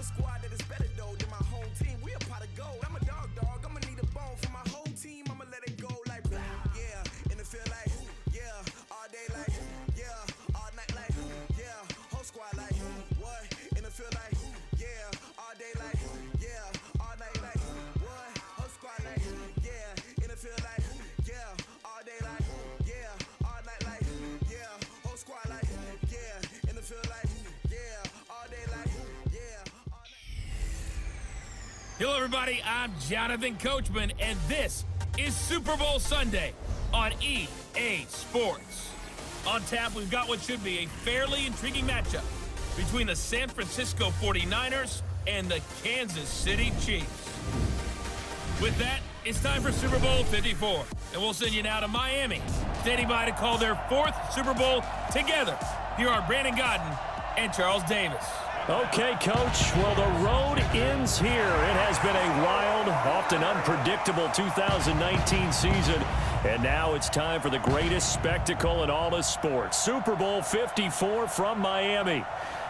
a squad that is better though than my home team. We a pot of gold. I'm a dog. I'ma need a bone for my whole team. I'ma let it go like blah. Yeah, in the field like yeah, all day like yeah, all night like yeah, whole squad like what? In the field like yeah, all day like yeah, all night like what? Whole squad like yeah, in the field like yeah, all day like yeah, all night like yeah, whole squad like yeah, in the field like yeah, all day like yeah, all night. Hello, everybody. I'm Jonathan Coachman, and this is Super Bowl Sunday on EA Sports. On tap, we've got what should be a fairly intriguing matchup between the San Francisco 49ers and the Kansas City Chiefs. With that, it's time for Super Bowl 54, and we'll send you now to Miami, standing by to call their fourth Super Bowl together. Here are Brandon Godden and Charles Davis. Okay, Coach. Well, the road ends here. It has been a wild, often unpredictable 2019 season. And now it's time for the greatest spectacle in all of sports. Super Bowl 54 from Miami.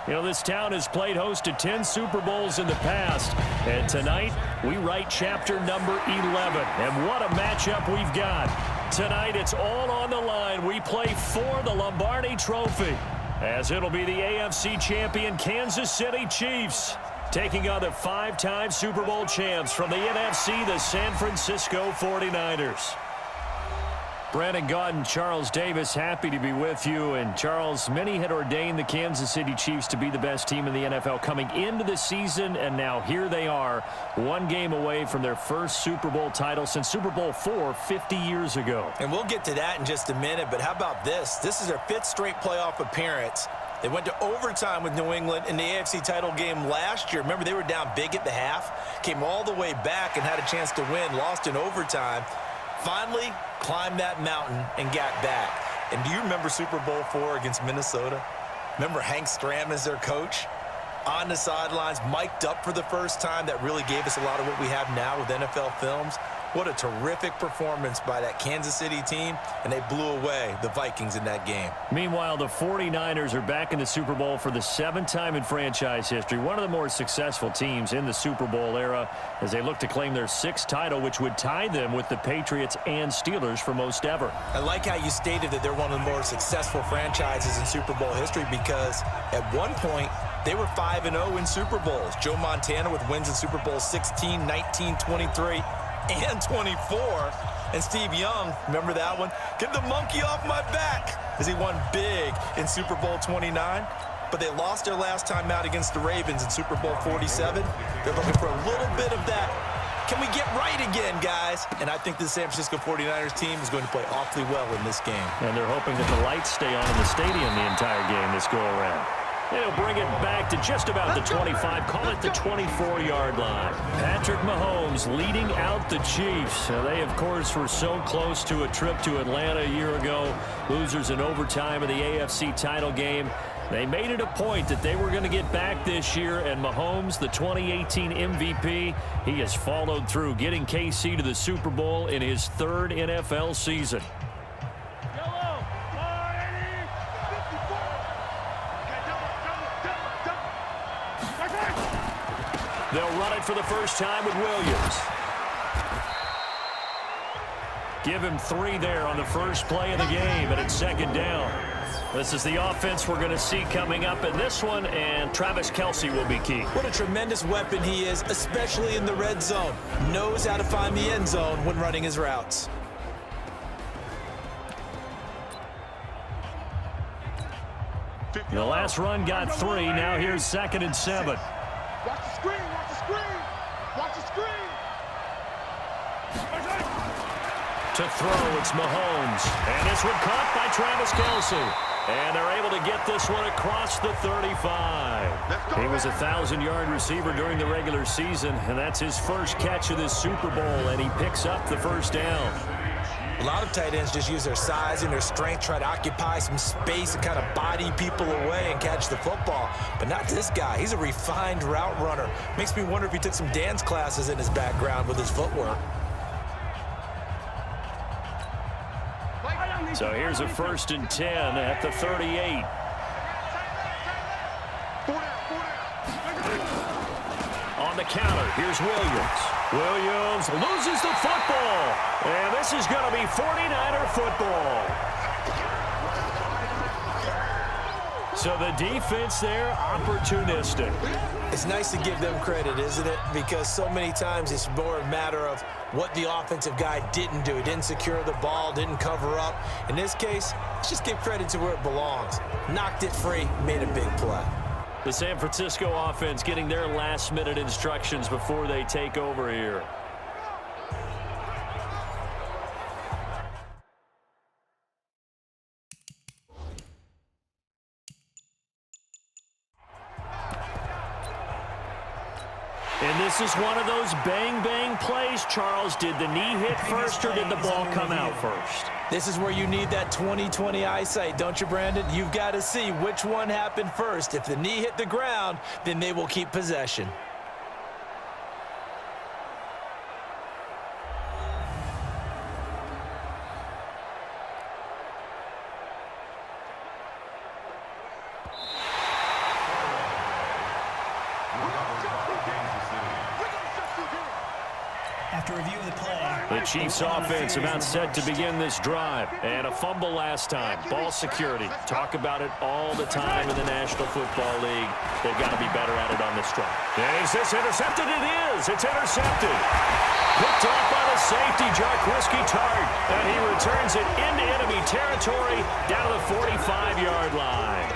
You know, this town has played host to 10 Super Bowls in the past. And tonight, we write chapter number 11. And what a matchup we've got. Tonight, it's all on the line. We play for the Lombardi Trophy, as it'll be the AFC champion Kansas City Chiefs taking on the five-time Super Bowl champs from the NFC, the San Francisco 49ers. Brandon Godden, Charles Davis, happy to be with you. And Charles, many had ordained the Kansas City Chiefs to be the best team in the NFL coming into the season, and now here they are, one game away from their first Super Bowl title since Super Bowl IV 50 years ago. And we'll get to that in just a minute, but how about this? This is their fifth straight playoff appearance. They went to overtime with New England in the AFC title game last year. Remember, they were down big at the half, came all the way back and had a chance to win, lost in overtime. Finally climbed that mountain and got back. And do you remember Super Bowl IV against Minnesota? Remember Hank Stram as their coach? On the sidelines, mic'd up for the first time. That really gave us a lot of what we have now with NFL films. What a terrific performance by that Kansas City team, and they blew away the Vikings in that game. Meanwhile, the 49ers are back in the Super Bowl for the seventh time in franchise history, one of the more successful teams in the Super Bowl era, as they look to claim their sixth title, which would tie them with the Patriots and Steelers for most ever. I like how you stated that they're one of the more successful franchises in Super Bowl history, because at one point, they were 5-0 in Super Bowls. Joe Montana with wins in Super Bowl 16, 19, 23, and 24. And Steve Young, remember that one? Get the monkey off my back, as he won big in Super Bowl 29. But they lost their last time out against the Ravens in Super Bowl 47. They're looking for a little bit of that. Can we get right again, guys? And I think the San Francisco 49ers team is going to play awfully well in this game. And they're hoping that the lights stay on in the stadium the entire game this go-around. They'll bring it back to just about the 25, call it the 24-yard line. Patrick Mahomes leading out the Chiefs. They, of course, were so close to a trip to Atlanta a year ago. Losers in overtime of the AFC title game. They made it a point that they were going to get back this year, and Mahomes, the 2018 MVP, he has followed through, getting KC to the Super Bowl in his third NFL season. They'll run it for the first time with Williams. Give him 3 there on the first play of the game, and it's second down. This is the offense we're going to see coming up in this one, and Travis Kelce will be key. What a tremendous weapon he is, especially in the red zone. Knows how to find the end zone when running his routes. The last run got 3. Now here's 2nd and 7. Watch the screen, watch the screen, watch the screen. To throw, it's Mahomes. And this one caught by Travis Kelce. And they're able to get this one across the 35. He was a 1,000-yard receiver during the regular season, and that's his first catch of this Super Bowl, and he picks up the first down. A lot of tight ends just use their size and their strength, try to occupy some space and kind of body people away and catch the football. But not this guy. He's a refined route runner. Makes me wonder if he took some dance classes in his background with his footwork. So here's a 1st and 10 at the 38. counter. Here's Williams. Williams loses the football. And this is going to be 49er football. So the defense there, opportunistic. It's nice to give them credit, isn't it? Because so many times it's more a matter of what the offensive guy didn't do. He didn't secure the ball, didn't cover up. In this case, let's just give credit to where it belongs. Knocked it free, made a big play. The San Francisco offense getting their last-minute instructions before they take over here. And this is one of those bang-bang plays, Charles. Did the knee hit first or did the ball come out first? This is where you need that 20/20 eyesight, don't you, Brandon? You've got to see which one happened first. If the knee hit the ground, then they will keep possession. After review of the play, the Chiefs offense about set to begin this drive. And a fumble last time. Ball security. Talk about it all the time in the National Football League. They've got to be better at it on this drive. And is this intercepted? It is. It's intercepted. Picked off by the safety, Jarquiski Tart. And he returns it into enemy territory down to the 45-yard line.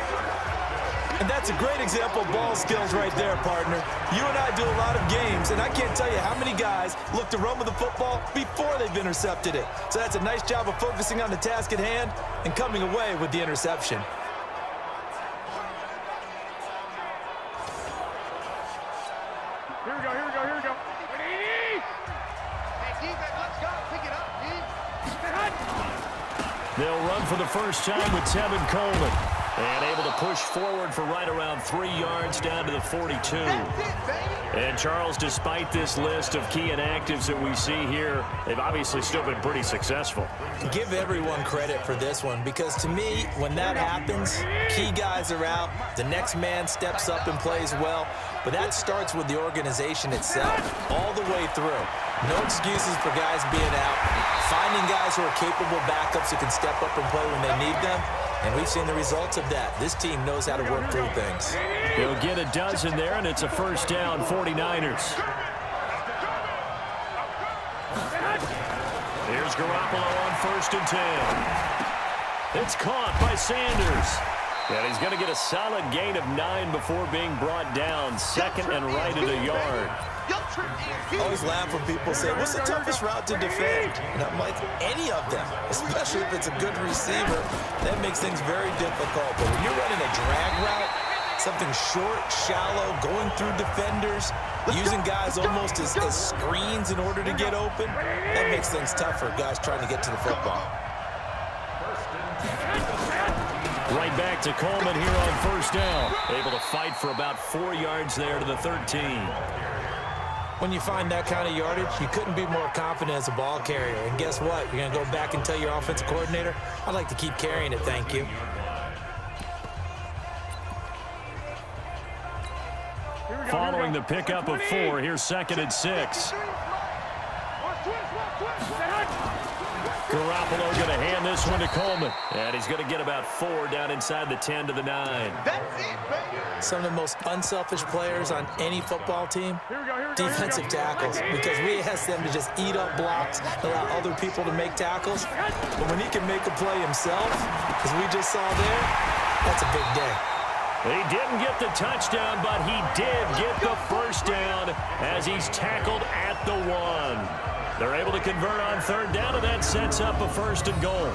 And that's a great example of ball skills right there, partner. You and I do a lot of games, and I can't tell you how many guys look to run with the football before they've intercepted it. So that's a nice job of focusing on the task at hand and coming away with the interception. Here we go, here we go, here we go. Hey, defense, let's go. Pick it up, D. They'll run for the first time with Tevin Coleman. And able to push forward for right around 3 yards down to the 42. And Charles, despite this list of key inactives that we see here, they've obviously still been pretty successful. Give everyone credit for this one, because to me, when that happens, key guys are out, the next man steps up and plays well, but that starts with the organization itself, all the way through. No excuses for guys being out, finding guys who are capable backups who can step up and play when they need them, and we've seen the results of that. This team knows how to work through things. They'll get a dozen there, and it's a first down, 49ers. Here's Garoppolo on 1st and 10. It's caught by Sanders. And he's going to get a solid gain of 9 before being brought down. Second and right at a yard. I always laugh when people say, what's the toughest route to defend? And I'm like, any of them, especially if it's a good receiver. That makes things very difficult. But when you're running a drag route, something short, shallow, going through defenders, using guys almost as screens in order to get open, that makes things tough for guys trying to get to the football. Right back to Coleman here on 1st down. Able to fight for about 4 yards there to the 13. When you find that kind of yardage, you couldn't be more confident as a ball carrier. And guess what? You're going to go back and tell your offensive coordinator, I'd like to keep carrying it, thank you. Following the pickup of 4, here's 2nd and 6. Garoppolo going to hand this one to Coleman. And he's going to get about 4 down inside the 10 to the 9. Some of the most unselfish players on any football team, defensive tackles, because we ask them to just eat up blocks, allow other people to make tackles. But when he can make a play himself, as we just saw there, that's a big day. He didn't get the touchdown, but he did get the first down as he's tackled at the 1. They're able to convert on 3rd down, and that sets up a 1st and goal.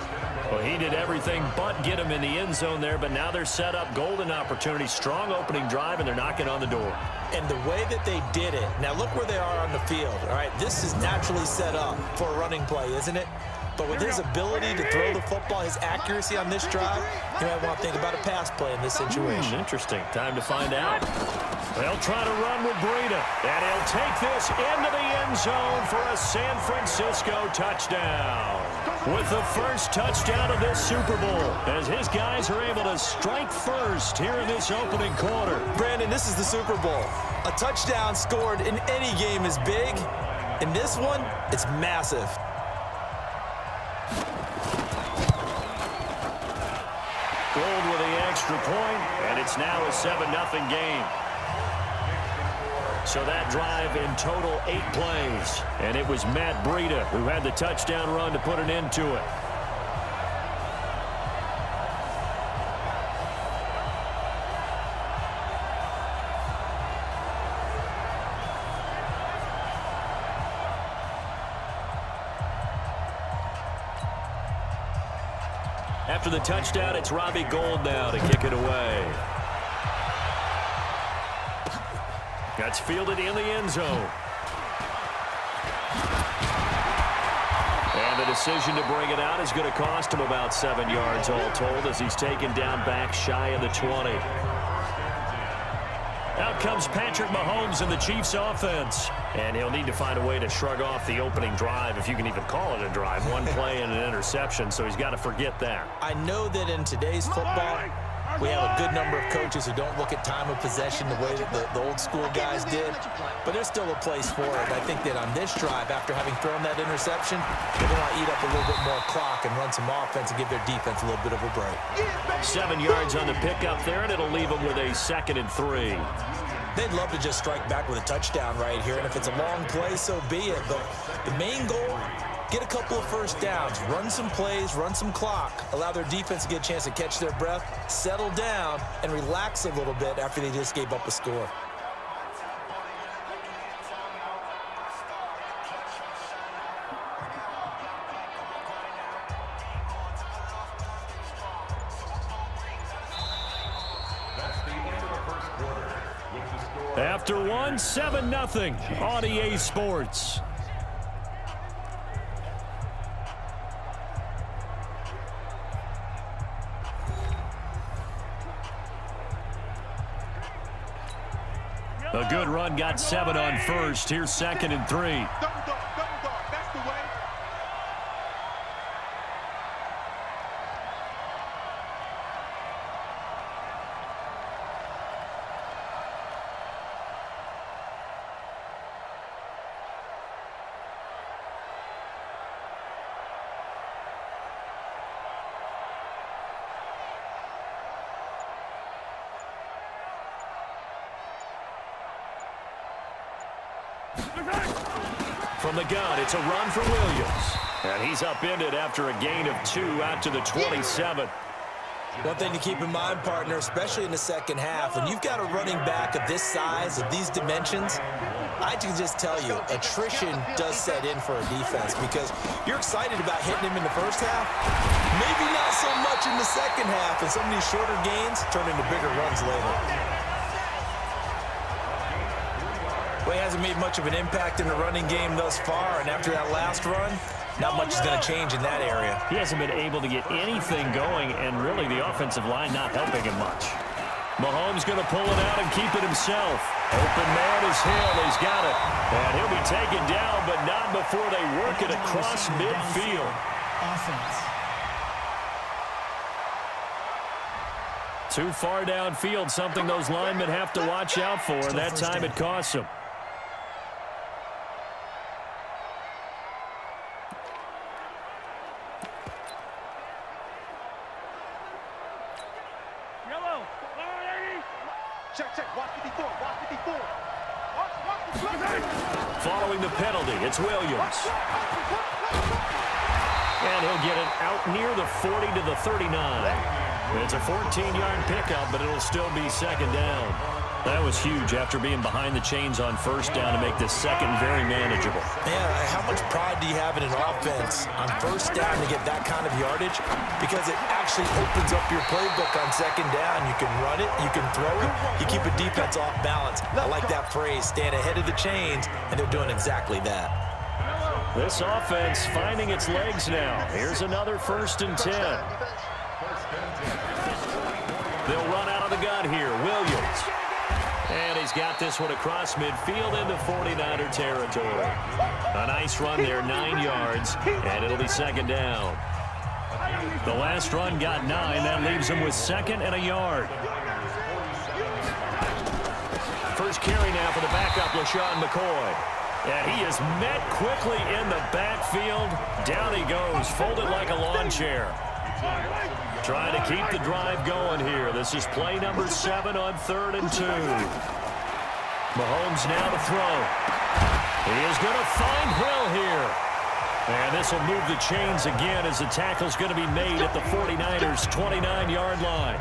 Well, he did everything but get him in the end zone there, but now they're set up golden opportunity, strong opening drive, and they're knocking on the door. And the way that they did it, now look where they are on the field, all right? This is naturally set up for a running play, isn't it? But with his ability to throw the football, his accuracy on this drive, you might want to think about a pass play in this situation. Interesting. Time to find out. They'll try to run with Breida, and he'll take this into the end zone for a San Francisco touchdown. with the first touchdown of this Super Bowl, as his guys are able to strike first here in this opening quarter. Brandon, this is the Super Bowl. A touchdown scored in any game is big. In this one, it's massive. Gold with the extra point, and it's now a 7-0 game. So that drive in total 8 plays, and it was Matt Breida who had the touchdown run to put an end to it. After the touchdown, it's Robbie Gould now to kick it away. That's fielded in the end zone. And the decision to bring it out is going to cost him about 7 yards all told, as he's taken down back shy of the 20. Out comes Patrick Mahomes in the Chiefs offense. And he'll need to find a way to shrug off the opening drive, if you can even call it a drive. One play and an interception, so he's got to forget that. I know that in today's football, we have a good number of coaches who don't look at time of possession the way that the old school guys did, but there's still a place for it. I think that on this drive, after having thrown that interception, they're going to eat up a little bit more clock and run some offense and give their defense a little bit of a break. 7 yards on the pickup there, and it'll leave them with a 2nd and 3. They'd love to just strike back with a touchdown right here, and if it's a long play, so be it. But the main goal, get a couple of first downs, run some plays, run some clock, allow their defense to get a chance to catch their breath, settle down, and relax a little bit after they just gave up a score. After one, 7-0 on EA Sports. A good run, got 7 on first. Here's 2nd and 3. Double dog, that's the way. From the gun, it's a run for Williams. And he's upended after a gain of 2 out to the 27. One thing to keep in mind, partner, especially in the second half, when you've got a running back of this size, of these dimensions, I can just tell you, attrition does set in for a defense because you're excited about hitting him in the first half, maybe not so much in the second half, and some of these shorter gains turn into bigger runs later. Well, he hasn't made much of an impact in the running game thus far, and after that last run, not much is going to change in that area. He hasn't been able to get anything going, and really the offensive line not helping him much. Mahomes going to pull it out and keep it himself. Open man is Hill. He's got it. And he'll be taken down, but not before they work it across midfield. Offense. Too far downfield, something those linemen have to watch out for, and that time it costs them. Check, watch 54, watch 54. Watch the play. Following the penalty, it's Williams. And he'll get it out near the 40 to the 39. It's a 14-yard pickup, but it'll still be 2nd down. That was huge after being behind the chains on 1st down to make this 2nd very manageable. Man, how much pride do you have in an offense on 1st down to get that kind of yardage? Because it actually opens up your playbook on 2nd down. You can run it, you can throw it, you keep a defense off balance. I like that phrase, stand ahead of the chains, and they're doing exactly that. This offense finding its legs now. Here's another 1st and 10. They'll run out of the gun here. Williams. And he's got this one across midfield into 49er territory. A nice run there, 9 yards, and it'll be second down. The last run got 9. That leaves him with second and a yard. First carry now for the backup, LaShawn McCoy. And he is met quickly in the backfield. Down he goes, folded like a lawn chair. Trying to keep the drive going here. This is play number 7 on 3rd and 2. Mahomes now to throw. He is going to find Hill here. And this will move the chains again as the tackle's going to be made at the 49ers' 29-yard line.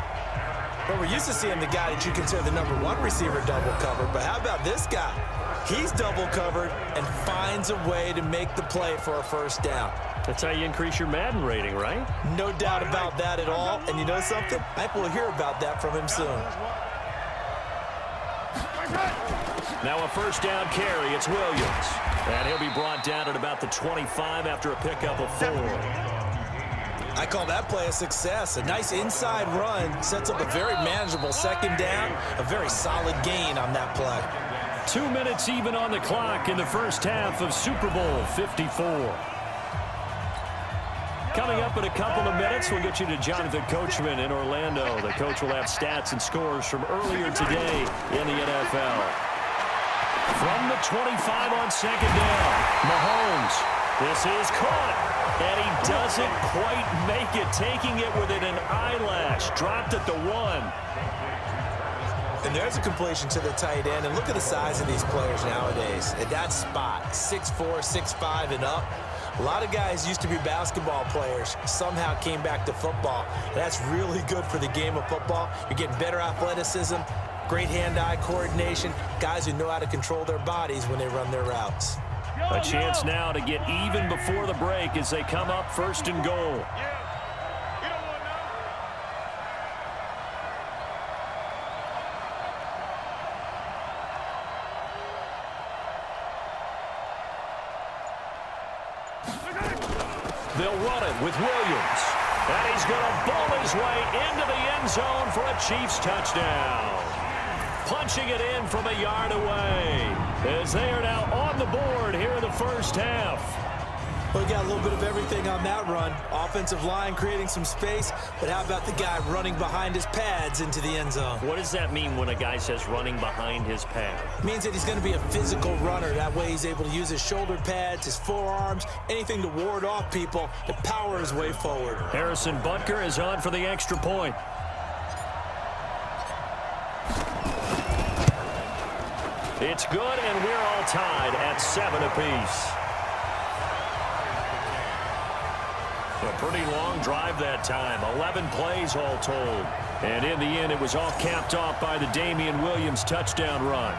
Well, we're used to seeing the guy that you consider the number 1 receiver double covered, but how about this guy? He's double covered and finds a way to make the play for a first down. That's how you increase your Madden rating, right? No doubt about that at all. And you know something? I think we'll hear about that from him soon. Now a first down carry. It's Williams. And he'll be brought down at about the 25 after a pickup of 4. I call that play a success. A nice inside run sets up a very manageable second down. A very solid gain on that play. 2 minutes even on the clock in the first half of Super Bowl 54. Coming up in a couple of minutes, we'll get you to Jonathan Coachman in Orlando. The coach will have stats and scores from earlier today in the NFL. From the 25 on second down, Mahomes. This is caught, and he doesn't quite make it, taking it within an eyelash. Dropped at the 1. And there's a completion to the tight end. And look at the size of these players nowadays. At that spot, 6'4", 6'5", and up. A lot of guys used to be basketball players, somehow came back to football. And that's really good for the game of football. You're getting better athleticism, great hand-eye coordination, guys who know how to control their bodies when they run their routes. A chance now to get even before the break as they come up 1st and goal. They'll run it with Williams. And he's going to ball his way into the end zone for a Chiefs touchdown. Punching it in from a yard away as they are now on the board here in the first half. Well, we got a little bit of everything on that run. Offensive line creating some space, but how about the guy running behind his pads into the end zone? What does that mean when a guy says running behind his pad? It means that he's going to be a physical runner. That way he's able to use his shoulder pads, his forearms, anything to ward off people to power his way forward. Harrison Butker is on for the extra point. It's good, and we're all tied at 7 apiece. A pretty long drive that time, 11 plays all told. And in the end, it was all capped off by the Damian Williams touchdown run.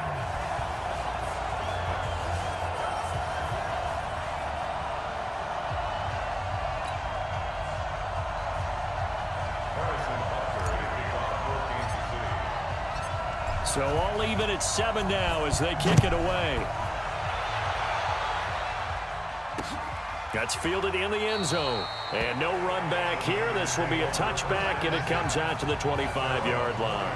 So all even at 7 now as they kick it away. That's fielded in the end zone. And no run back here. This will be a touchback, and it comes out to the 25-yard line.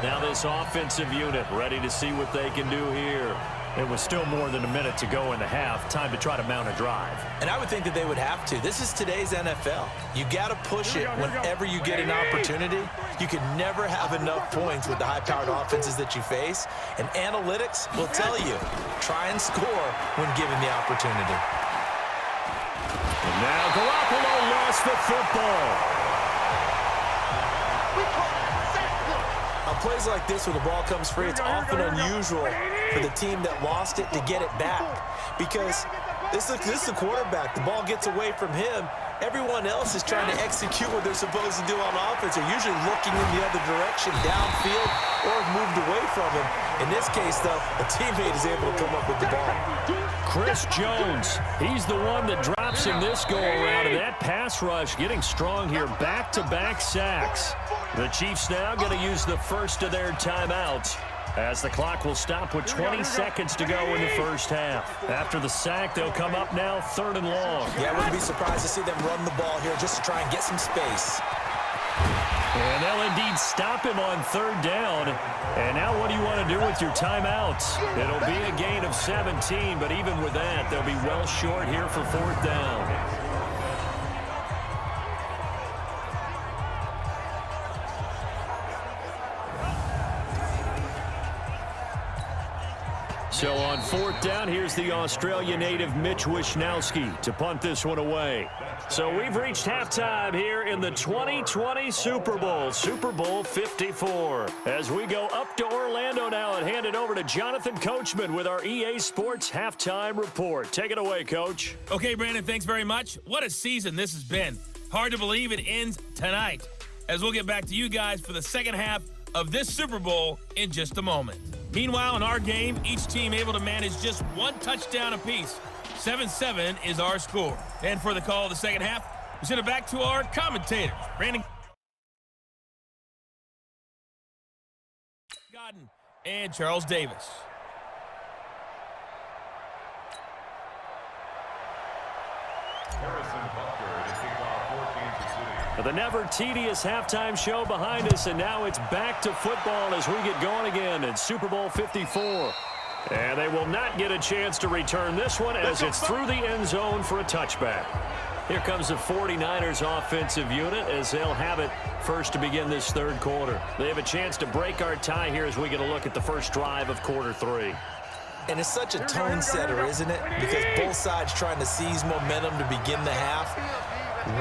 Now this offensive unit ready to see what they can do here. It was still more than a minute to go in the half. Time to try to mount a drive. And I would think that they would have to. This is today's NFL. You got to push it whenever you get an opportunity. You can never have enough points with the high-powered offenses that you face. And analytics will tell you, try and score when given the opportunity. And now Garoppolo lost the football. On plays like this where the ball comes free, it's often unusual for the team that lost it to get it back. Because this is the quarterback. The ball gets away from him. Everyone else is trying to execute what they're supposed to do on offense. They're usually looking in the other direction, downfield, or moved away from him. In this case, though, a teammate is able to come up with the ball. Chris Jones, he's the one that drops him this go-around. And that pass rush getting strong here. Back-to-back sacks. The Chiefs now going to use the first of their timeouts as the clock will stop with 20 seconds to go in the first half. After the sack, they'll come up now 3rd and long. Yeah, I wouldn't be surprised to see them run the ball here just to try and get some space. And they'll indeed stop him on third down. And now what do you want to do with your timeouts? It'll be a gain of 17, but even with that, they'll be well short here for fourth down. So on fourth down, here's the Australia native Mitch Wishnowsky to punt this one away. So we've reached halftime here in the 2020 Super Bowl, Super Bowl 54. As we go up to Orlando now and hand it over to Jonathan Coachman with our EA Sports Halftime Report. Take it away, Coach. Okay, Brandon, thanks very much. What a season this has been. Hard to believe it ends tonight, as we'll get back to you guys for the second half of this Super Bowl in just a moment. Meanwhile, in our game, each team able to manage just one touchdown apiece. 7-7 is our score. And for the call of the second half, we send it back to our commentators, Brandon Godden and Charles Davis. The never tedious halftime show behind us, and now it's back to football as we get going again in Super Bowl 54. And they will not get a chance to return this one as it's through the end zone for a touchback. Here comes the 49ers offensive unit as they'll have it first to begin this third quarter. They have a chance to break our tie here as we get a look at the first drive of quarter three. And it's such a tone setter, isn't it? Because both sides trying to seize momentum to begin the half.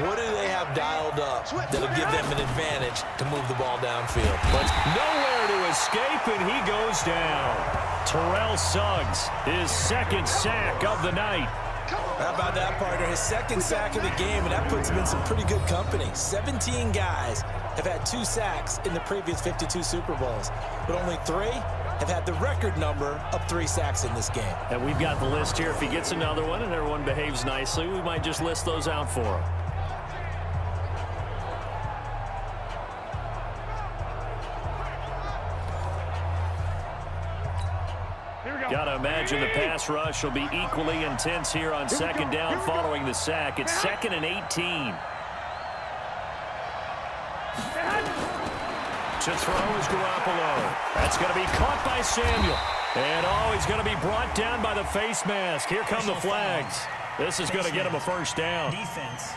What do they have dialed up that'll give them an advantage to move the ball downfield? But nowhere to escape, and he goes down. Terrell Suggs, his second sack of the night. How about that, partner? His second sack of the game, and that puts him in some pretty good company. 17 guys have had 2 sacks in the previous 52 Super Bowls, but only 3 have had the record number of 3 sacks in this game. And we've got the list here. If he gets another one and everyone behaves nicely, we might just list those out for him. Got to imagine the pass rush will be equally intense here on second down following the sack. It's 2nd and 18. To throw is Garoppolo. That's going to be caught by Samuel. And, he's going to be brought down by the face mask. Here come the flags. This is going to get him a first down. Defense.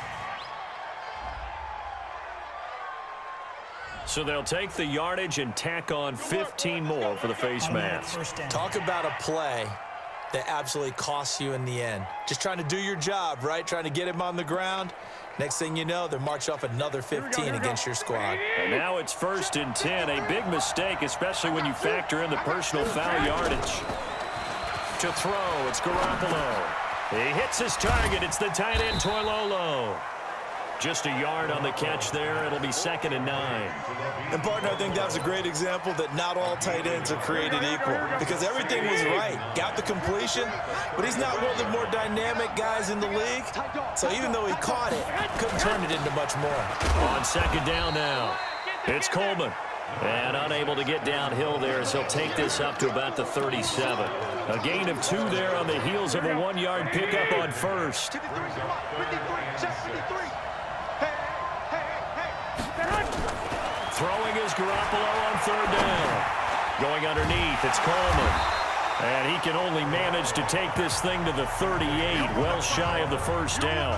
So they'll take the yardage and tack on 15 more for the face mask. Talk about a play that absolutely costs you in the end. Just trying to do your job, right? Trying to get him on the ground. Next thing you know, they're marched off another 15 against your squad. And now it's 1st and 10. A big mistake, especially when you factor in the personal foul yardage. To throw, it's Garoppolo. He hits his target. It's the tight end, Toilolo. Just a yard on the catch there. It'll be 2nd and 9. And, partner, I think that's a great example that not all tight ends are created equal, because everything was right. Got the completion, but he's not one of the more dynamic guys in the league. So even though he caught it, couldn't turn it into much more. On second down now, it's Coleman. And unable to get downhill there as he'll take this up to about the 37. A gain of 2 there on the heels of a 1-yard pickup on first. 53, 53. Throwing is Garoppolo on third down. Going underneath, it's Coleman. And he can only manage to take this thing to the 38, well shy of the first down.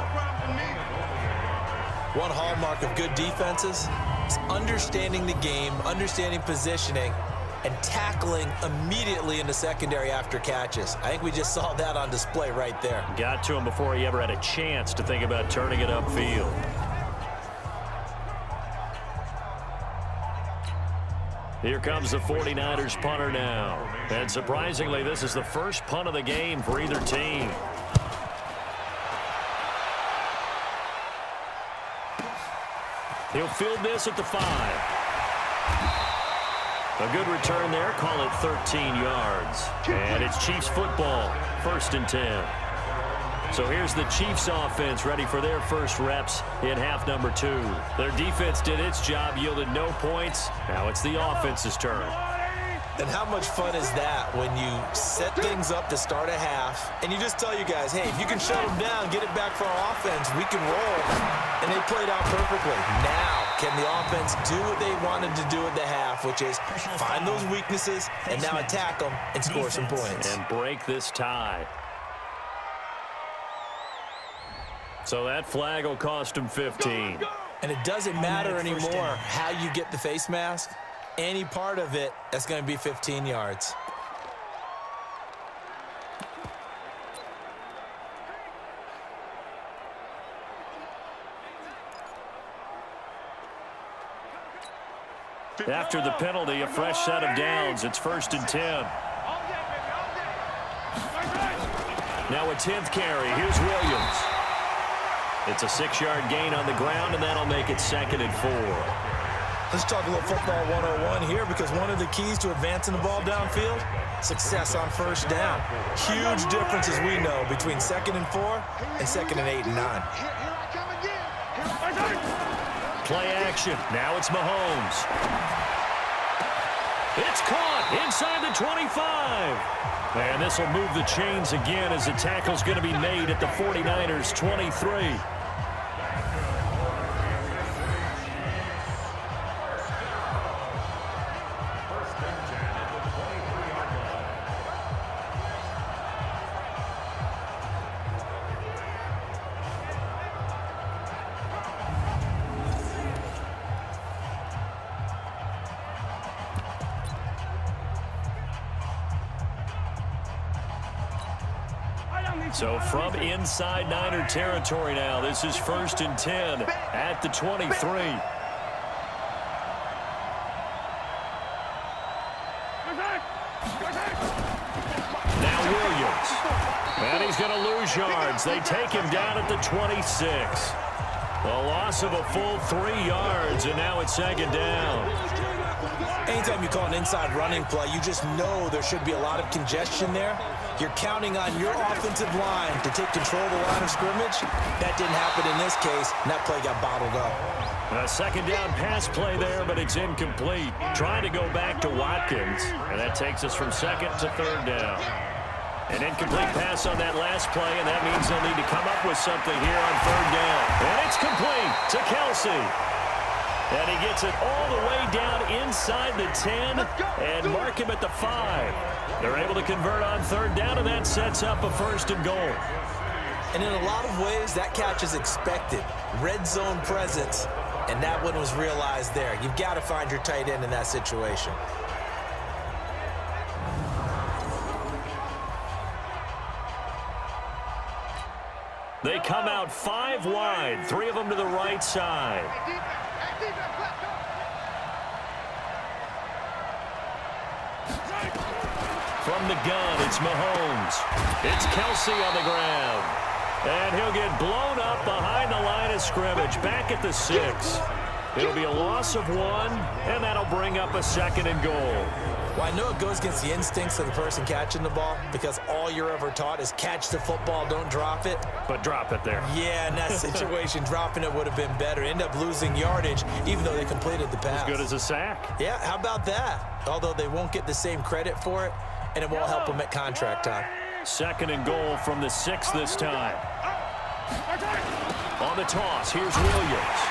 One hallmark of good defenses is understanding the game, understanding positioning, and tackling immediately in the secondary after catches. I think we just saw that on display right there. Got to him before he ever had a chance to think about turning it upfield. Here comes the 49ers punter now. And surprisingly, this is the first punt of the game for either team. He'll field this at the 5. A good return there. Call it 13 yards. And it's Chiefs football. 1st and 10. So here's the Chiefs offense ready for their first reps in half number 2. Their defense did its job, yielded no points. Now it's the offense's turn. And how much fun is that when you set things up to start a half and you just tell you guys, hey, if you can shut them down, get it back for our offense, we can roll. And they played out perfectly. Now Can the offense do what they wanted to do at the half, which is find those weaknesses and now attack them and score some points? And break this tie. So that flag will cost him 15. And it doesn't matter anymore how you get the face mask. Any part of it, that's going to be 15 yards. After the penalty, a fresh set of downs. It's 1st and 10. Now a 10th carry. Here's Williams. It's a 6-yard gain on the ground, and that'll make it 2nd and 4. Let's talk a little football 101 here, because one of the keys to advancing the ball downfield, success on first down. Huge difference, as we know, between 2nd and 4 and 2nd and 8 and 9. Play action. Now it's Mahomes. It's caught inside the 25. And this will move the chains again as the tackle's going to be made at the 49ers' 23. So from inside Niner territory now, this is 1st and 10 at the 23. Now Williams. And he's going to lose yards. They take him down at the 26. A loss of a full 3 yards, and now it's 2nd down. Anytime you call an inside running play, you just know there should be a lot of congestion there. You're counting on your offensive line to take control of the line of scrimmage. That didn't happen in this case, and that play got bottled up. A 2nd down pass play there, but it's incomplete. Trying to go back to Watkins, and that takes us from 2nd to 3rd down. An incomplete pass on that last play, and that means they'll need to come up with something here on 3rd down. And it's complete to Kelsey. And he gets it all the way down inside the 10 and mark him at the 5. They're able to convert on 3rd down, and that sets up a 1st and goal. And in a lot of ways, that catch is expected. Red zone presence, and that one was realized there. You've got to find your tight end in that situation. They come out 5 wide, 3 of them to the right side. From the gun, it's Mahomes. It's Kelsey on the ground. And he'll get blown up behind the line of scrimmage, back at the 6. It'll be a loss of 1, and that'll bring up a 2nd and goal. Well, I know it goes against the instincts of the person catching the ball, because all you're ever taught is catch the football, don't drop it. But drop it there. Yeah, in that situation, dropping it would have been better. End up losing yardage, even though they completed the pass. As good as a sack. Yeah, how about that? Although they won't get the same credit for it, and it won't help them at contract time. 2nd and goal from the 6 this time. On the toss, here's Williams.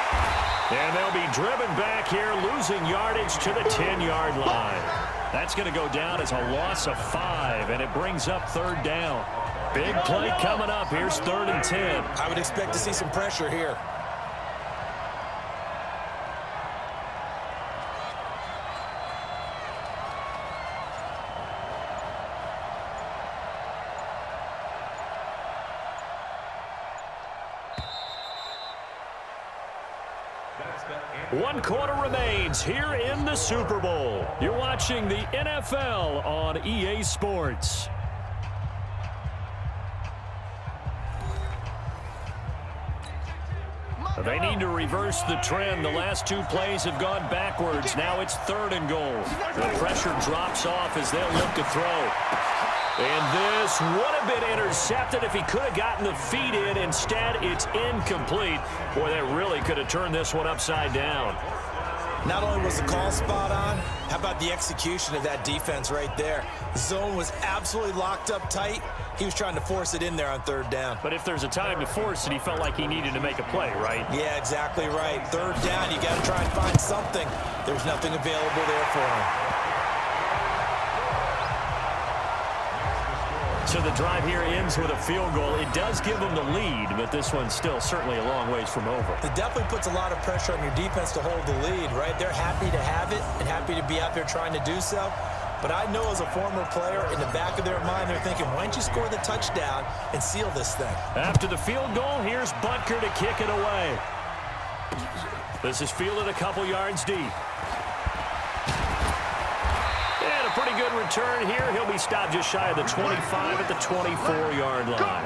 And they'll be driven back here, losing yardage to the 10-yard line. That's going to go down as a loss of 5, and it brings up 3rd down. Big play coming up. Here's 3rd and 10. I would expect to see some pressure here. One quarter remains here in the Super Bowl. You're watching the NFL on EA Sports. They need to reverse the trend. The last 2 plays have gone backwards. Now it's 3rd and goal. The pressure drops off as they'll look to throw. And this would have been intercepted if he could have gotten the feet in. Instead, it's incomplete. Boy, that really could have turned this one upside down. Not only was the call spot on, how about the execution of that defense right there? The zone was absolutely locked up tight. He was trying to force it in there on third down. But if there's a time to force it, he felt like he needed to make a play, right? Yeah, exactly right. Third down, you got to try and find something. There's nothing available there for him. So the drive here ends with a field goal. It does give them the lead, but this one's still certainly a long ways from over. It definitely puts a lot of pressure on your defense to hold the lead, right? They're happy to have it and happy to be out there trying to do so. But I know as a former player, in the back of their mind, they're thinking, why don't you score the touchdown and seal this thing? After the field goal, here's Butker to kick it away. This is fielded a couple yards deep. And a pretty good return here. He'll be stopped just shy of the 25 at the 24-yard line.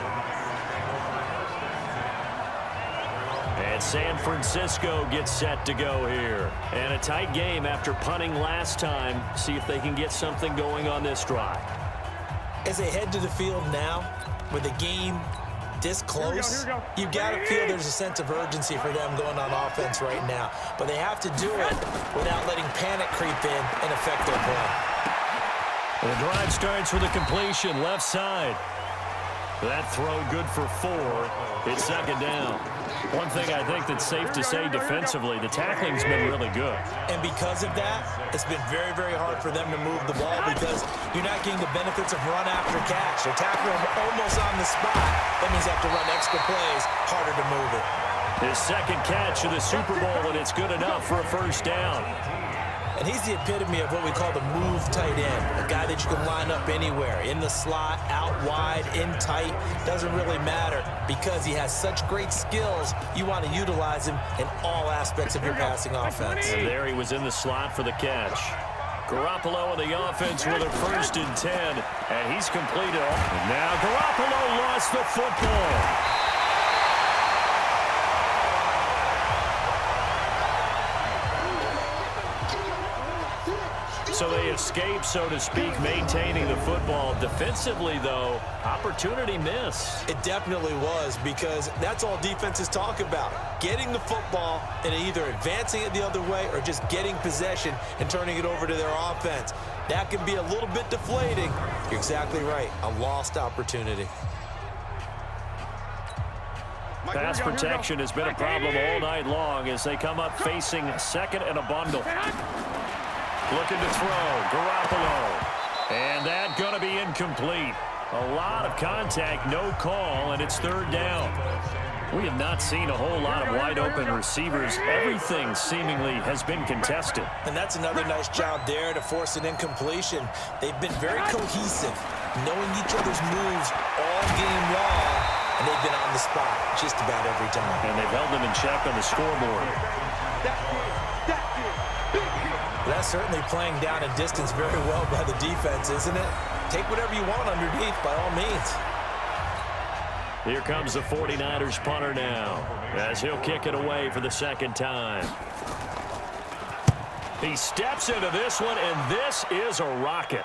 And San Francisco gets set to go here. And a tight game after punting last time. See if they can get something going on this drive. As they head to the field now, with the game this close, you got to feel there's a sense of urgency for them going on offense right now. But they have to do it without letting panic creep in and affect their play. The drive starts with a completion left side. That throw good for 4. It's second down. One thing I think that's safe to say defensively, the tackling's been really good. And because of that, it's been very, very hard for them to move the ball because you're not getting the benefits of run after catch. They're tackling them almost on the spot. That means they have to run extra plays, harder to move it. His second catch of the Super Bowl, and it's good enough for a first down. And he's the epitome of what we call the move tight end, a guy that you can line up anywhere, in the slot, out wide, in tight, doesn't really matter because he has such great skills, you want to utilize him in all aspects of your passing offense. And there he was in the slot for the catch. Garoppolo on the offense with a 1st and 10, and he's completed. And now Garoppolo lost the football. So they escape, so to speak, maintaining the football. Defensively, though, opportunity miss. It definitely was because that's all defenses talk about. Getting the football and either advancing it the other way or just getting possession and turning it over to their offense. That can be a little bit deflating. You're exactly right. A lost opportunity. Pass protection has been a problem all night long as they come up facing second and a bundle. Looking to throw, Garoppolo. And that going to be incomplete. A lot of contact, no call, and it's third down. We have not seen a whole lot of wide-open receivers. Everything seemingly has been contested. And that's another nice job there to force an incompletion. They've been very cohesive, knowing each other's moves all game long, and they've been on the spot just about every time. And they've held them in check on the scoreboard. That's certainly playing down a distance very well by the defense, isn't it? Take whatever you want underneath, by all means. Here comes the 49ers punter now, as he'll kick it away for the second time. He steps into this one, and this is a rocket.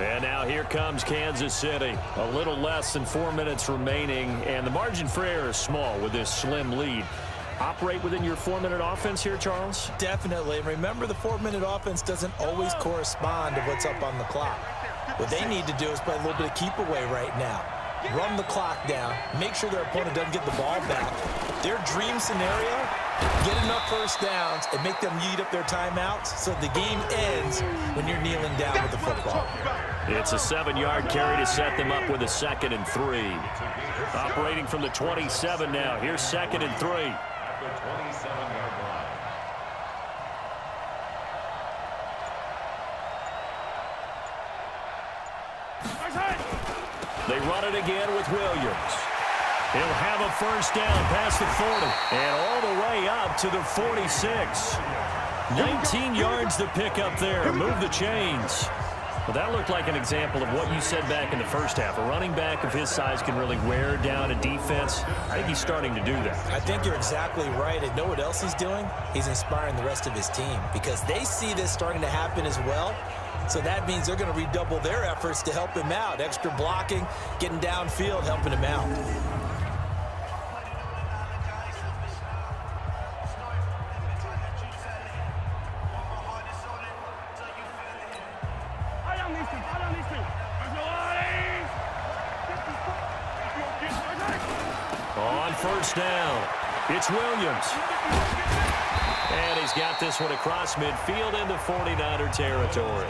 And now here comes Kansas City. A little less than 4 minutes remaining, and the margin for error is small with this slim lead. Operate within your 4-minute offense here, Charles? Definitely. Remember, the 4-minute offense doesn't always correspond to what's up on the clock. What they need to do is play a little bit of keep away right now. Run the clock down. Make sure their opponent doesn't get the ball back. Their dream scenario, get enough first downs and make them eat up their timeouts so the game ends when you're kneeling down with the football. It's a 7-yard carry to set them up with a 2nd and 3. Operating from the 27 now. Here's 2nd and 3. They run it again with Williams. He'll have a first down past the 40 and all the way up to the 46. 19 yards to pick up there. Move the chains. Well, that looked like an example of what you said back in the first half. A running back of his size can really wear down a defense. I think he's starting to do that. I think you're exactly right. And know what else he's doing? He's inspiring the rest of his team because they see this starting to happen as well. So that means they're going to redouble their efforts to help him out. Extra blocking, getting downfield, helping him out. On first down, it's Williams. And he's got this one across midfield into 49er territory.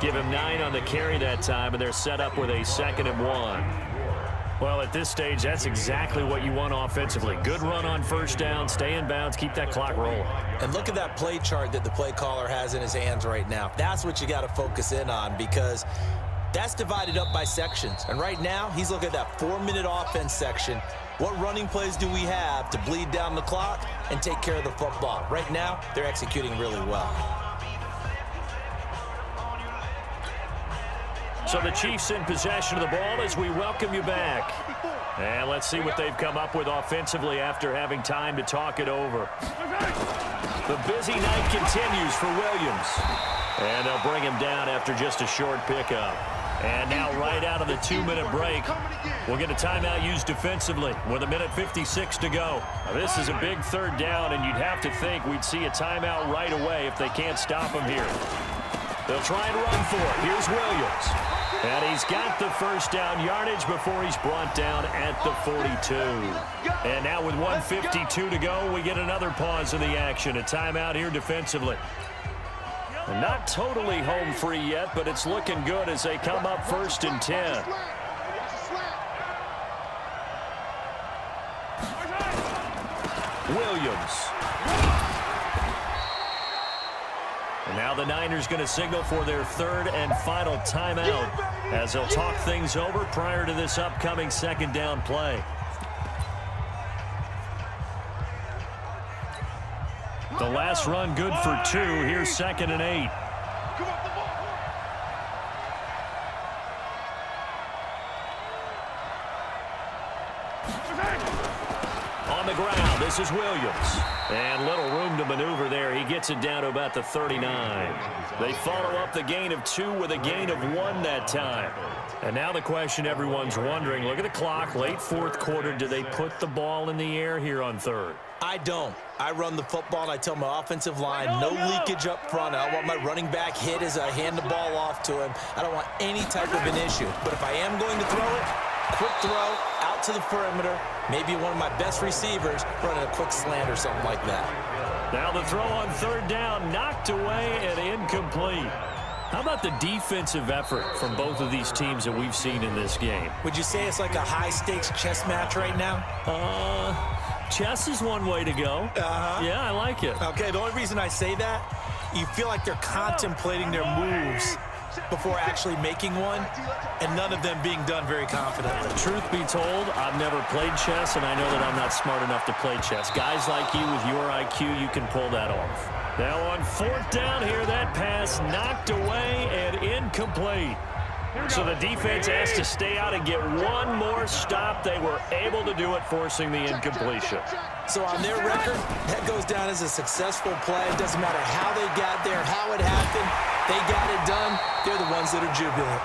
Give him 9 on the carry that time, and they're set up with a 2nd and 1. Well, at this stage, that's exactly what you want offensively. Good run on first down, stay in bounds, keep that clock rolling. And look at that play chart that the play caller has in his hands right now. That's what you got to focus in on, because that's divided up by sections. And right now, he's looking at that 4-minute offense section. What running plays do we have to bleed down the clock and take care of the football? Right now, they're executing really well. So the Chiefs in possession of the ball as we welcome you back. And let's see what they've come up with offensively after having time to talk it over. The busy night continues for Williams. And they'll bring him down after just a short pickup. And now right out of the 2-minute break, we'll get a timeout used defensively with 1:56 to go. Now, this is a big 3rd down, and you'd have to think we'd see a timeout right away if they can't stop him here. They'll try and run for it. Here's Williams. And he's got the first down yardage before he's brought down at the 42. And now with 1:52 to go, we get another pause in the action. A timeout here defensively. Not totally home free yet, but it's looking good as they come up 1st and 10. Williams. And now the Niners going to signal for their 3rd and final timeout as they'll talk things over prior to this upcoming 2nd down play. The last run good for 2. Here's 2nd and 8. On the ground, this is Williams. And little room to maneuver there. He gets it down to about the 39. They follow up the gain of 2 with a gain of 1 that time. And now the question everyone's wondering, look at the clock, late 4th quarter. Do they put the ball in the air here on 3rd? I don't. I run the football, and I tell my offensive line, no leakage up front. I want my running back hit as I hand the ball off to him. I don't want any type of an issue. But if I am going to throw it, quick throw, out to the perimeter, maybe one of my best receivers running a quick slant or something like that. Now the throw on 3rd down, knocked away and incomplete. How about the defensive effort from both of these teams that we've seen in this game? Would you say it's like a high-stakes chess match right now? Chess is one way to go. Yeah, I like it. Okay, the only reason I say that, you feel like they're contemplating their moves before actually making one, and none of them being done very confidently. Truth be told, I've never played chess, and I know that I'm not smart enough to play chess. Guys like you with your IQ, you can pull that off. Now on 4th down here, that pass knocked away and incomplete. So the defense has to stay out and get one more stop. They were able to do it, forcing the incompletion. So on their record, that goes down as a successful play. It doesn't matter how they got there, how it happened. They got it done. They're the ones that are jubilant.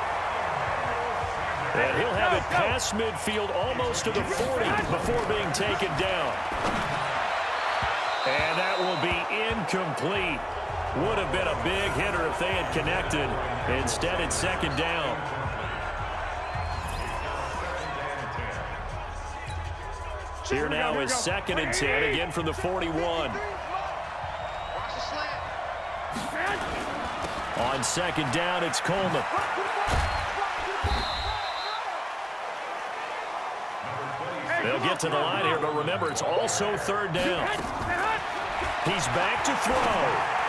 And he'll have it past midfield almost to the 40 before being taken down. And that will be incomplete. Would have been a big hitter if they had connected. Instead, it's 2nd down. Here now is 2nd and 10, again from the 41. On 2nd down, it's Coleman. They'll get to the line here, but remember, it's also 3rd down. He's back to throw.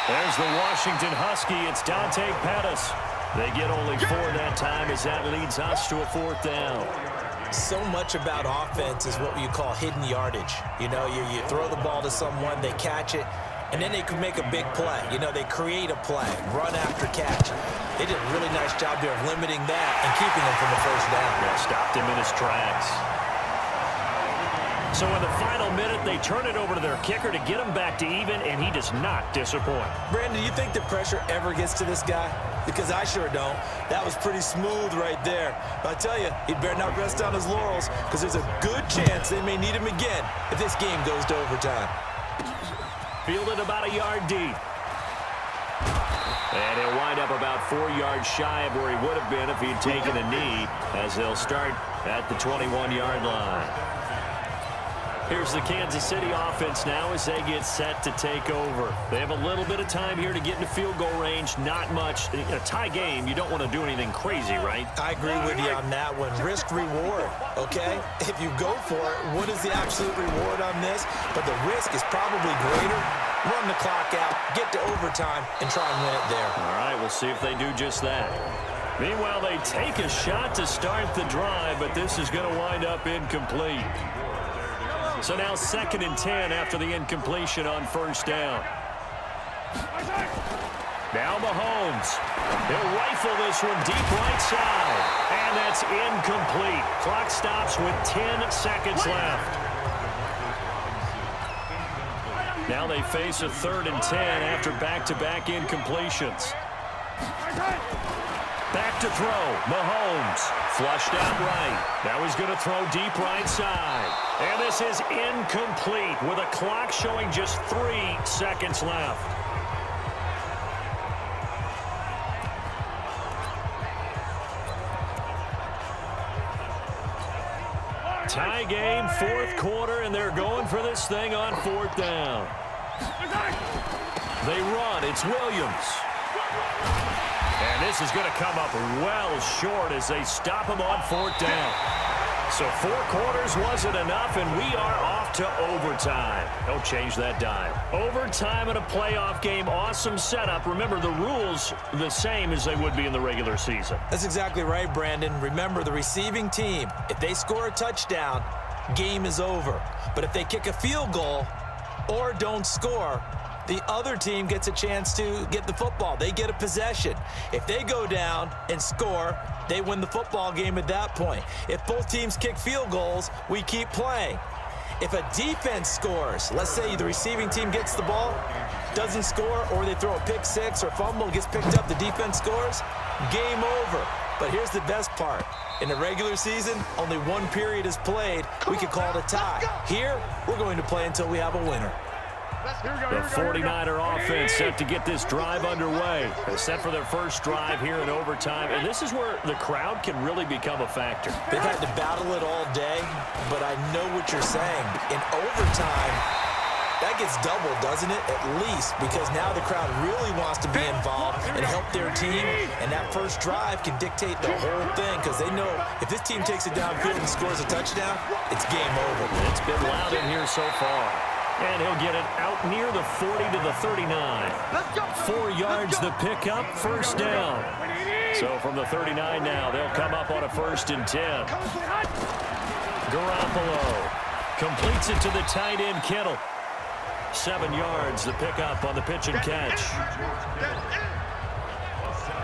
There's the Washington Husky. It's Dante Pettis. They get only 4 that time as that leads us to a 4th down. So much about offense is what you call hidden yardage. You know, you throw the ball to someone, they catch it, and then they can make a big play. You know, they create a play, run after catch. They did a really nice job there of limiting that and keeping him from the 1st down. Yeah, stopped him in his tracks. So in the final minute, they turn it over to their kicker to get him back to even, and he does not disappoint. Brandon, do you think the pressure ever gets to this guy? Because I sure don't. That was pretty smooth right there. But I tell you, he'd better not rest on his laurels, because there's a good chance they may need him again if this game goes to overtime. Fielded about a yard deep. And he'll wind up about 4 yards shy of where he would have been if he'd taken a knee, as they'll start at the 21-yard line. Here's the Kansas City offense now as they get set to take over. They have a little bit of time here to get into field goal range. Not much. In a tie game, you don't want to do anything crazy, right? I agree with you on that one. Risk reward, okay? If you go for it, what is the absolute reward on this? But the risk is probably greater. Run the clock out, get to overtime, and try and win it there. All right, we'll see if they do just that. Meanwhile, they take a shot to start the drive, but this is going to wind up incomplete. So now 2nd and 10 after the incompletion on first down. Now Mahomes. He'll rifle this one deep right side. And that's incomplete. Clock stops with 10 seconds left. Now they face a 3rd and 10 after back-to-back incompletions. Back to throw. Mahomes. Flushed out right. Now he's going to throw deep right side. And this is incomplete with a clock showing just 3 seconds left. Tie game, 4th quarter, and they're going for this thing on 4th down. They run. It's Williams. And this is going to come up well short as they stop him on 4th down. So 4 quarters wasn't enough, and we are off to overtime. Don't change that dime. Overtime in a playoff game, awesome setup. Remember, the rules the same as they would be in the regular season. That's exactly right, Brandon. Remember, the receiving team, if they score a touchdown, game is over. But if they kick a field goal or don't score, the other team gets a chance to get the football. They get a possession. If they go down and score, they win the football game at that point. If both teams kick field goals, we keep playing. If a defense scores, let's say the receiving team gets the ball, doesn't score, or they throw a pick six or fumble, gets picked up, the defense scores, game over. But here's the best part. In the regular season, only 1 period is played. We could call it a tie. Here, we're going to play until we have a winner. The 49er offense set to get this drive underway. They're set for their first drive here in overtime, and this is where the crowd can really become a factor. They've had to battle it all day, but I know what you're saying. In overtime, that gets doubled, doesn't it? At least, because now the crowd really wants to be involved and help their team, and that first drive can dictate the whole thing, because they know if this team takes it downfield and scores a touchdown, it's game over. It's been loud in here so far. And he'll get it out near the 40 to the 39. 4 yards the pickup, first down. So from the 39 now, they'll come up on a 1st and 10. Garoppolo completes it to the tight end, Kittle. 7 yards the pickup on the pitch and catch.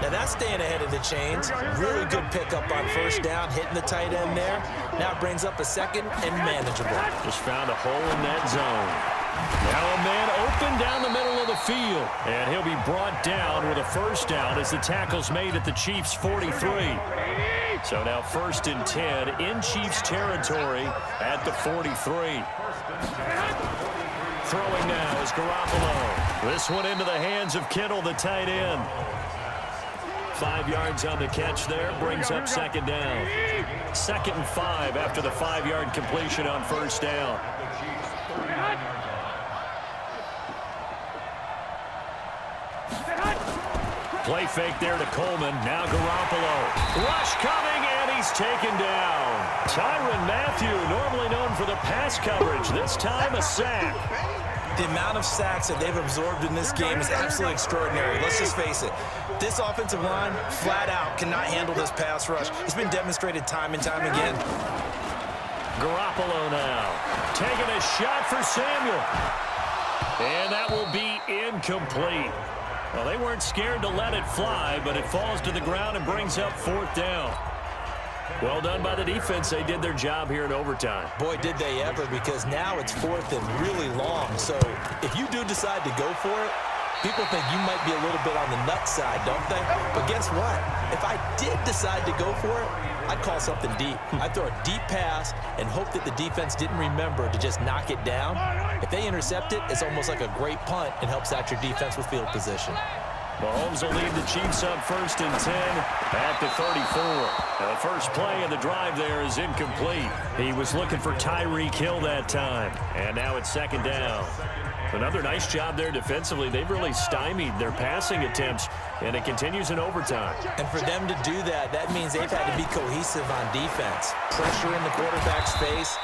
Now that's staying ahead of the chains. Really good pickup on first down, hitting the tight end there. Now it brings up a 2nd and manageable. Just found a hole in that zone. Now a man open down the middle of the field. And he'll be brought down with a first down as the tackle's made at the Chiefs' 43. So now 1st and 10 in Chiefs territory at the 43. Throwing now is Garoppolo. This one into the hands of Kittle, the tight end. 5 yards on the catch there, brings up 2nd down. 2nd and 5 after the 5-yard completion on first down. Play fake there to Coleman. Now Garoppolo. Rush coming, and he's taken down. Tyrann Mathieu, normally known for the pass coverage. This time a sack. The amount of sacks that they've absorbed in this game is absolutely extraordinary. Let's just face it. This offensive line, flat out, cannot handle this pass rush. It's been demonstrated time and time again. Garoppolo now. Taking a shot for Samuel. And that will be incomplete. Well, they weren't scared to let it fly, but it falls to the ground and brings up 4th down. Well done by the defense. They did their job here in overtime. Boy, did they ever, because now it's 4th and really long. So if you do decide to go for it, people think you might be a little bit on the nut side, don't they? But guess what? If I did decide to go for it, I'd call something deep. I'd throw a deep pass and hope that the defense didn't remember to just knock it down. If they intercept it, it's almost like a great punt and helps out your defense with field position. Mahomes will lead the Chiefs up 1st and 10 at the 34. The first play of the drive there is incomplete. He was looking for Tyreek Hill that time. And now it's 2nd down. Another nice job there defensively. They've really stymied their passing attempts, and it continues in overtime. And for them to do that, that means they've had to be cohesive on defense. Pressure in the quarterback's face.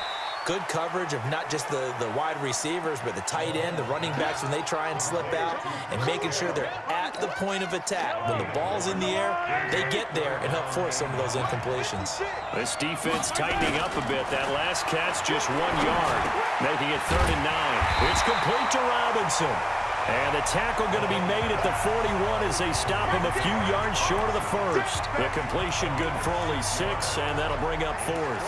Good coverage of not just the wide receivers, but the tight end, the running backs when they try and slip out, and making sure they're at the point of attack. When the ball's in the air, they get there and help force some of those incompletions. This defense tightening up a bit. That last catch just 1 yard, making it 3rd and 9. It's complete to Robinson. And the tackle going to be made at the 41 as they stop him a few yards short of the first. The completion good for only 6, and that'll bring up 4th.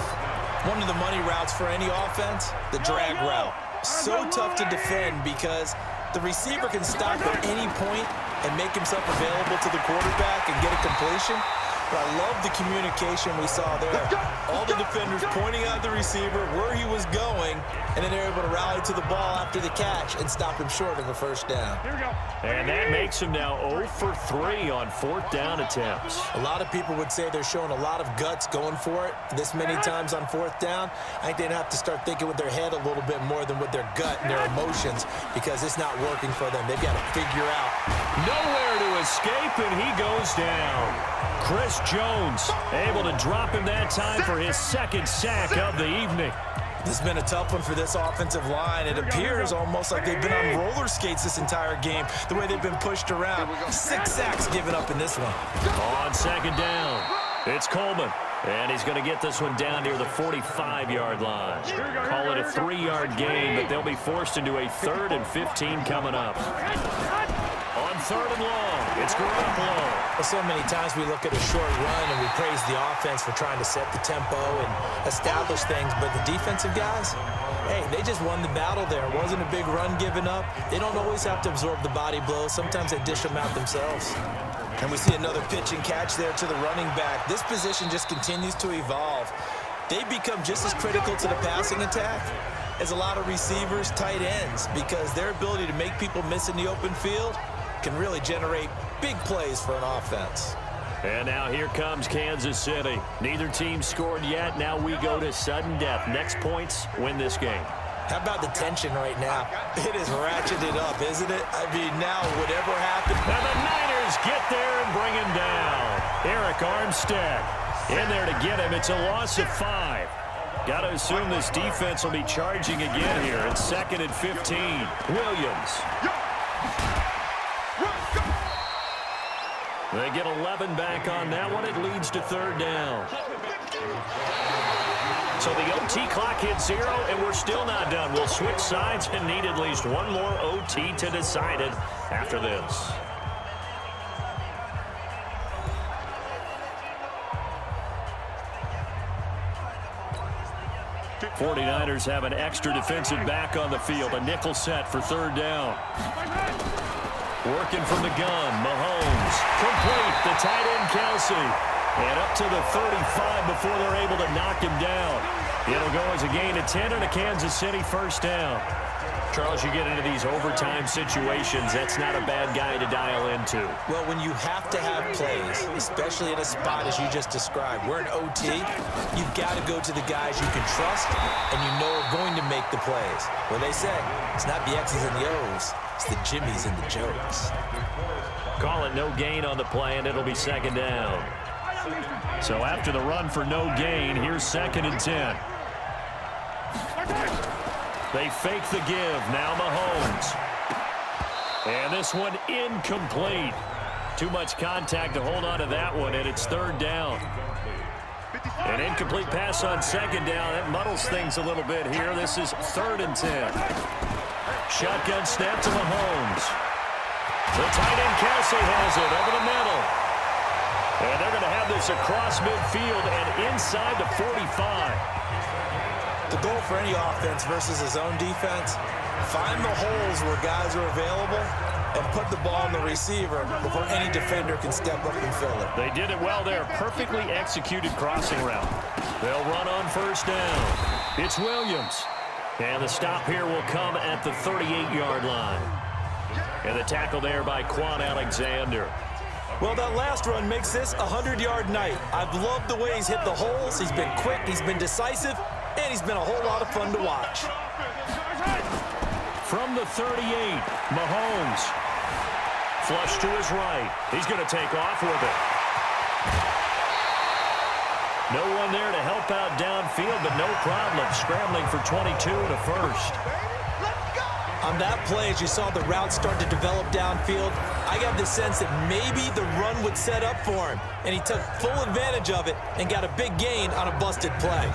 One of the money routes for any offense, the drag route. So tough to defend because the receiver can stop at any point and make himself available to the quarterback and get a completion. But I love the communication we saw there. All the defenders pointing out the receiver, where he was going, and then they're able to rally to the ball after the catch and stop him short of a 1st down. And that makes him now 0 for 3 on 4th down attempts. A lot of people would say they're showing a lot of guts going for it this many times on 4th down. I think they'd have to start thinking with their head a little bit more than with their gut and their emotions because it's not working for them. They've got to figure out. Nowhere to escape, and he goes down. Chris Jones able to drop him that time for his 2nd sack of the evening. This has been a tough one for this offensive line. It appears almost like they've been on roller skates this entire game, the way they've been pushed around. 6 sacks given up in this one. On 2nd down, it's Coleman. And he's going to get this one down near the 45-yard line. Call it a 3-yard gain, but they'll be forced into a 3rd and 15 coming up. On 3rd and long, it's Garoppolo. Well, so many times we look at a short run and we praise the offense for trying to set the tempo and establish things, but the defensive guys, hey, they just won the battle there. It wasn't a big run given up. They don't always have to absorb the body blows. Sometimes they dish them out themselves. And we see another pitch and catch there to the running back. This position just continues to evolve. They become just as critical to the passing attack as a lot of receivers, tight ends, because their ability to make people miss in the open field can really generate big plays for an offense. And now here comes Kansas City. Neither team scored yet. Now we go to sudden death. Next points win this game. How about the tension right now? It is ratcheted up, isn't it? I mean, now whatever happened. And the Niners get there and bring him down. Eric Armstead in there to get him. It's a loss of 5. Got to assume this defense will be charging again here. It's 2nd and 15. Williams. They get 11 back on that one. It leads to 3rd down. So the OT clock hits 0, and we're still not done. We'll switch sides and need at least one more OT to decide it after this. The 49ers have an extra defensive back on the field. A nickel set for 3rd down. Working from the gun, Mahomes. Complete, the tight end, Kelsey. And up to the 35 before they're able to knock him down. It'll go as a gain of 10 and a Kansas City 1st down. Charles, you get into these overtime situations, that's not a bad guy to dial into. Well, when you have to have plays, especially in a spot as you just described, we're in OT, you've got to go to the guys you can trust and you know are going to make the plays. Well, they say it's not the X's and the O's, it's the Jimmies and the Joes. Call it no gain on the play, and it'll be 2nd down. So after the run for no gain, here's 2nd and 10. They fake the give. Now Mahomes. And this one incomplete. Too much contact to hold on to that one, and it's 3rd down. An incomplete pass on 2nd down. That muddles things a little bit here. This is 3rd and 10. Shotgun snap to Mahomes. The tight end Kelsey has it over the middle. And they're going to have this across midfield and inside the 45. The goal for any offense versus his own defense, find the holes where guys are available and put the ball on the receiver before any defender can step up and fill it. They did it well there. Perfectly executed crossing route. They'll run on first down. It's Williams. And the stop here will come at the 38-yard line. And the tackle there by Quan Alexander. Well, that last run makes this a 100-yard night. I've loved the way he's hit the holes. He's been quick, he's been decisive, and he's been a whole lot of fun to watch. From the 38, Mahomes. Flush to his right. He's going to take off with it. No one there to help out downfield, but no problem. Scrambling for 22 and a first. On that play, as you saw the route start to develop downfield, I got the sense that maybe the run would set up for him, and he took full advantage of it and got a big gain on a busted play.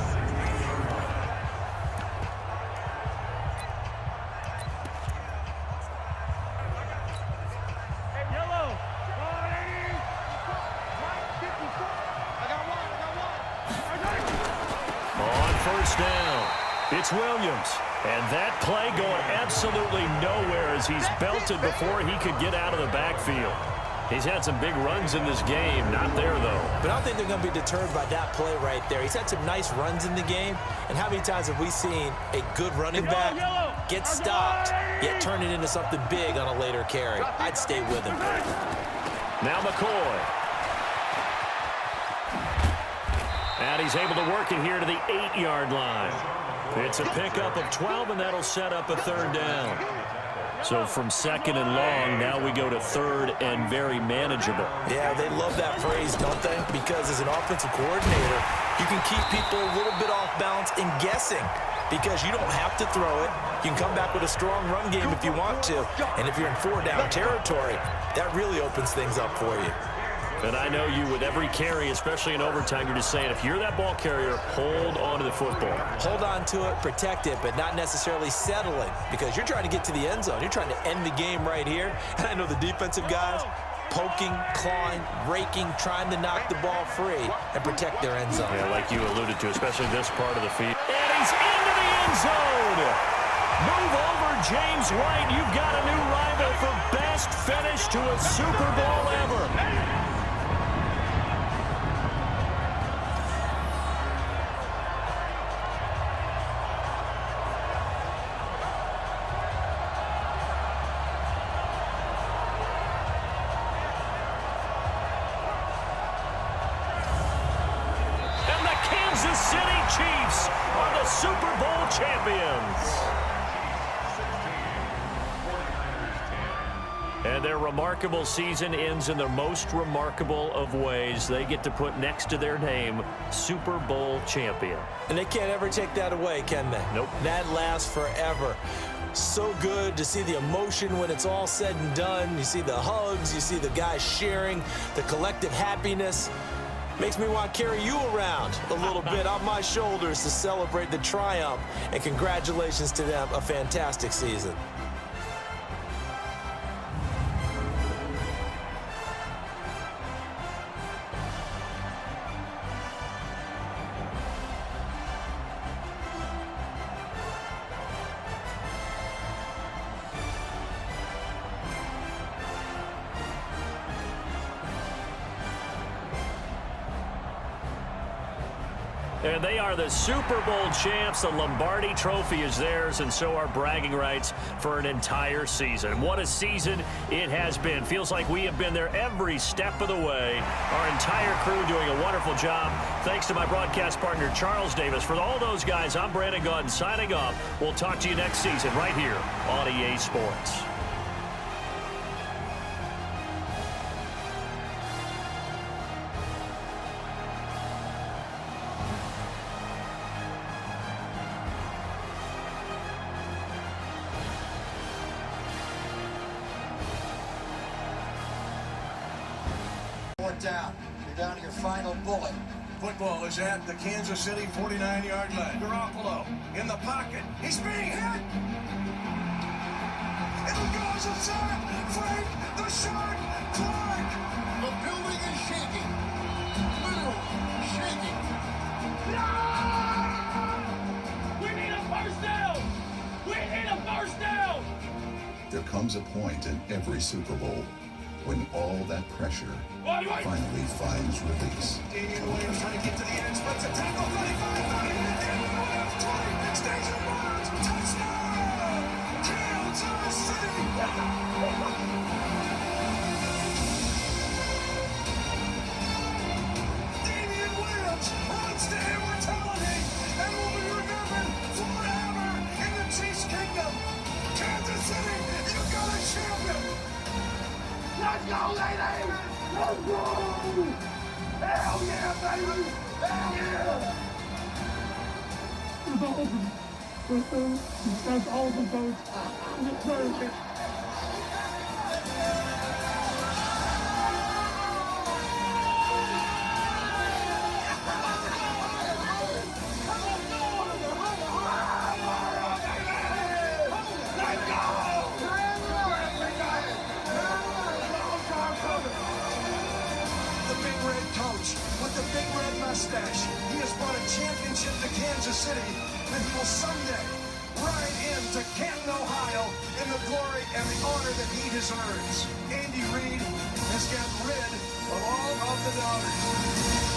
On first down, it's Williams. And that play going absolutely nowhere as he's belted before he could get out of the backfield. He's had some big runs in this game. Not there, though. But I don't think they're going to be deterred by that play right there. He's had some nice runs in the game. And how many times have we seen a good running back get stopped, yet turn it into something big on a later carry? I'd stay with him. Now McCoy. And he's able to work it here to the 8-yard line. It's a pickup of 12, and that'll set up a third down. So from second and long, now we go to third and very manageable. Yeah, they love that phrase, don't they? Because as an offensive coordinator, you can keep people a little bit off balance and guessing because you don't have to throw it. You can come back with a strong run game if you want to. And if you're in 4-down territory, that really opens things up for you. And I know you, with every carry, especially in overtime, you're just saying, if you're that ball carrier, hold on to the football. Hold on to it, protect it, but not necessarily settling because you're trying to get to the end zone. You're trying to end the game right here. And I know the defensive guys poking, clawing, raking, trying to knock the ball free and protect their end zone. Yeah, like you alluded to, especially this part of the field. And he's into the end zone. Move over, James White. You've got a new rival for best finish to a Super Bowl ever. Chiefs are the Super Bowl champions. And their remarkable season ends in the most remarkable of ways. They get to put next to their name, Super Bowl champion. And they can't ever take that away, can they? Nope. That lasts forever. So good to see the emotion when it's all said and done. You see the hugs, you see the guys sharing, the collective happiness. Makes me want to carry you around a little bit on my shoulders to celebrate the triumph. And congratulations to them, a fantastic season. And they are the Super Bowl champs. The Lombardi Trophy is theirs, and so are bragging rights for an entire season. What a season it has been. Feels like we have been there every step of the way. Our entire crew doing a wonderful job. Thanks to my broadcast partner, Charles Davis. For all those guys, I'm Brandon Gaudin signing off. We'll talk to you next season right here on EA Sports. Down. You're down to your final bullet. Football is at the Kansas City 49-yard line. Garoppolo in the pocket. He's being hit. It'll go inside. Frank the Shark Clark. The building is shaking. shaking. We need a first down! We need a first down! There comes a point in every Super Bowl when all that pressure finally finds release. Damian Williams trying to get to the end, splits a tackle, 35, 30, Damian Williams, 20, Station Barnes, touchdown! Kansas City! Damian Williams runs to immortality and will be remembered forever in the Chiefs' kingdom. Kansas City, you got a champion! Let's go, lady! Let's go! Hell yeah, baby! Hell yeah! That's awesome, Coach. The big red coach with the big red mustache. He has brought a championship to Kansas City, and he will someday ride into Canton, Ohio, in the glory and the honor that he deserves. Andy Reid has gotten rid of all of the doubters.